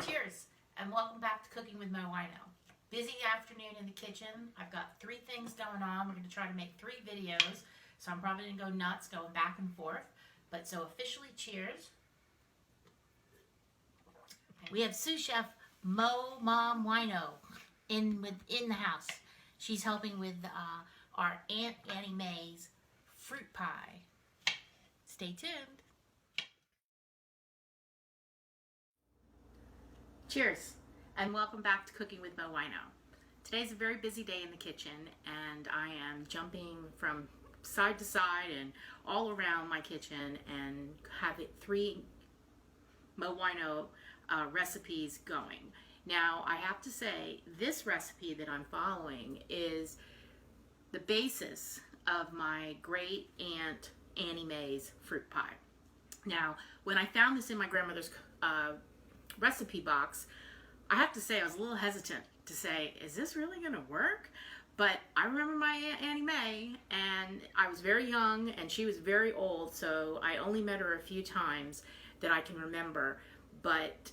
Cheers, and welcome back to Cooking with MoWino. Busy afternoon in the kitchen. I've got 3 things going on. We're going to try to make 3 videos, so I'm probably going to go nuts going back and forth. But so officially, cheers. We have sous chef MoWino in the house. She's helping with our Aunt Annie Mae's fruit pie. Stay tuned. Cheers, and welcome back to Cooking with MoWino. Today's a very busy day in the kitchen, and I am jumping from side to side and all around my kitchen and have 3 MoWino recipes going. Now, I have to say, this recipe that I'm following is the basis of my Great Aunt Annie Mae's fruit pie. Now, when I found this in my grandmother's recipe box, I have to say I was a little hesitant to say, is this really going to work? But I remember my Aunt Annie Mae, and I was very young and she was very old, so I only met her a few times that I can remember. But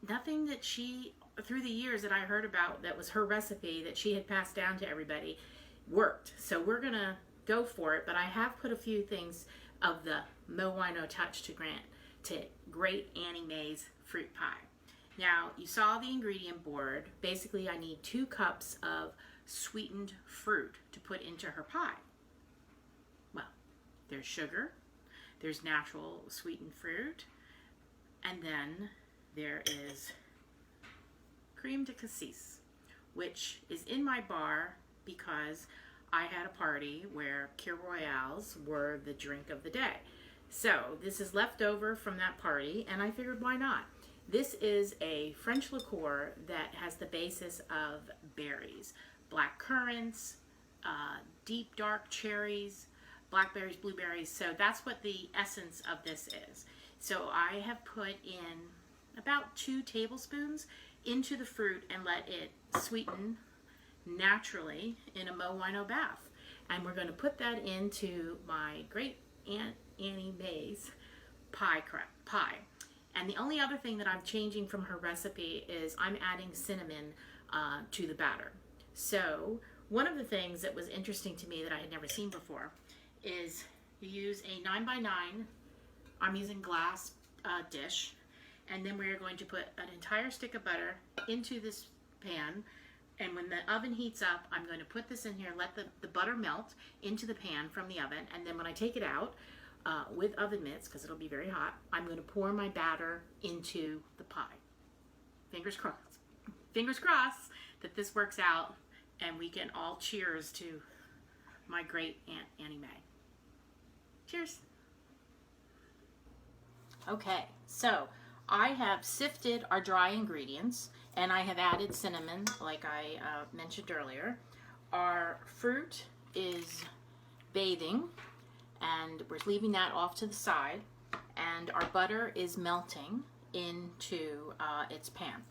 nothing that she, through the years that I heard about that was her recipe that she had passed down to everybody, worked. So we're going to go for it, but I have put a few things of the MoWino touch to Great Annie Mae's fruit pie. Now, you saw the ingredient board. Basically, I need 2 cups of sweetened fruit to put into her pie. Well, there's sugar, there's natural sweetened fruit, and then there is creme de cassis, which is in my bar because I had a party where Kir Royales were the drink of the day. So this is left over from that party, and I figured, why not? This is a French liqueur that has the basis of berries, black currants, deep dark cherries, blackberries, blueberries. So that's what the essence of this is. So I have put in about 2 tablespoons into the fruit and let it sweeten naturally in a MoWino bath. And we're going to put that into my Great Aunt Annie Mae's pie. And the only other thing that I'm changing from her recipe is I'm adding cinnamon to the batter. So one of the things that was interesting to me that I had never seen before is you use a 9x9, I'm using glass dish, and then we're going to put an entire stick of butter into this pan. And when the oven heats up, I'm going to put this in here, let the butter melt into the pan from the oven, and then when I take it out, with oven mitts, because it'll be very hot, I'm going to pour my batter into the pie. Fingers crossed. Fingers crossed that this works out and we can all cheers to my Great Aunt Annie Mae. Cheers. Okay, so I have sifted our dry ingredients and I have added cinnamon like I mentioned earlier. Our fruit is bathing, and we're leaving that off to the side, and our butter is melting into its pan.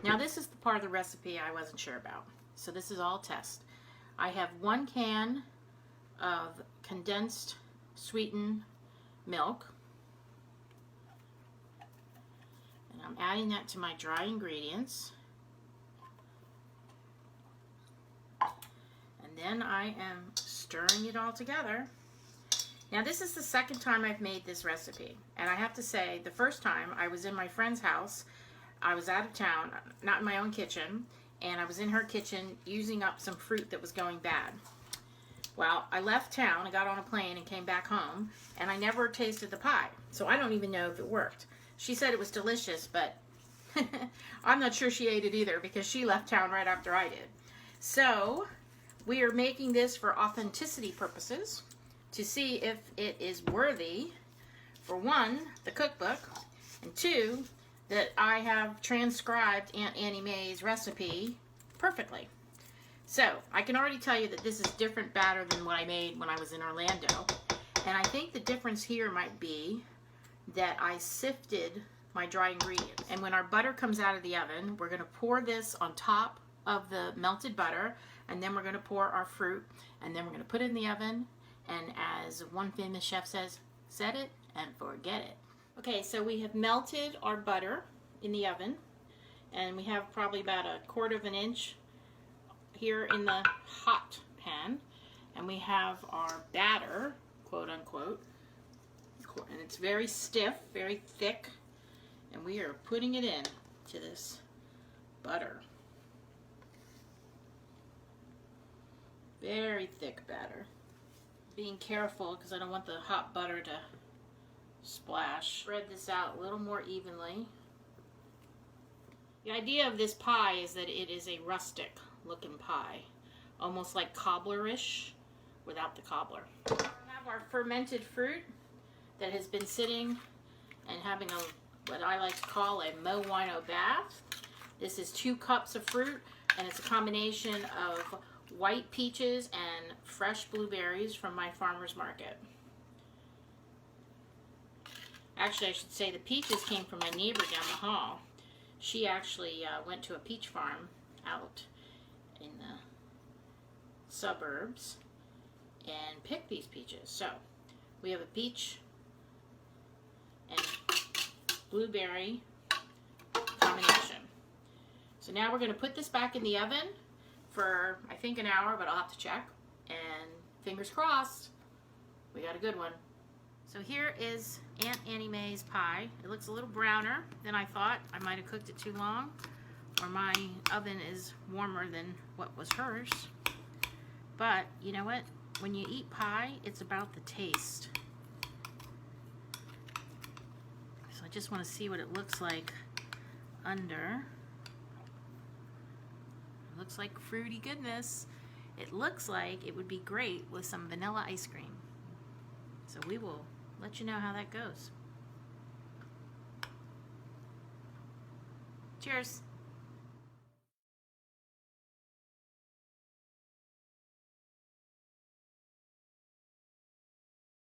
Now this is the part of the recipe I wasn't sure about, so this is all test. I have 1 can of condensed sweetened milk, and I'm adding that to my dry ingredients, and then I am stirring it all together. Now this is the second time I've made this recipe, and I have to say the first time I was in my friend's house. I was out of town, not in my own kitchen, and I was in her kitchen using up some fruit that was going bad. Well, I left town, I got on a plane and came back home, and I never tasted the pie, so I don't even know if it worked. She said it was delicious, but I'm not sure she ate it either because she left town right after I did. So we are making this for authenticity purposes, to see if it is worthy, for 1, the cookbook, and 2, that I have transcribed Aunt Annie Mae's recipe perfectly. So I can already tell you that this is different batter than what I made when I was in Orlando, and I think the difference here might be that I sifted my dry ingredients. And when our butter comes out of the oven, we're going to pour this on top of the melted butter, and then we're going to pour our fruit, and then we're going to put it in the oven. And as one famous chef says, set it and forget it. Okay, so we have melted our butter in the oven, and we have probably about 1/4 of an inch here in the hot pan, and we have our batter, quote unquote, and it's very stiff, very thick, and we are putting it in to this butter. Very thick batter. Being careful because I don't want the hot butter to splash. Spread this out a little more evenly. The idea of this pie is that it is a rustic looking pie, almost like cobblerish without the cobbler. We have our fermented fruit that has been sitting and having what I like to call a MoWino bath. This is 2 cups of fruit, and it's a combination of white peaches and fresh blueberries from my farmer's market. Actually, I should say the peaches came from my neighbor down the hall. She actually went to a peach farm out in the suburbs and picked these peaches. So we have a peach and blueberry combination. So now we're going to put this back in the oven for I think an hour, but I'll have to check, and fingers crossed we got a good one. So here is Aunt Annie Mae's pie. It looks a little browner than I thought. I might have cooked it too long, or my oven is warmer than what was hers. But you know what? When you eat pie, it's about the taste. So I just want to see what it looks like under. It looks like fruity goodness. It looks like it would be great with some vanilla ice cream. So we will let you know how that goes. Cheers.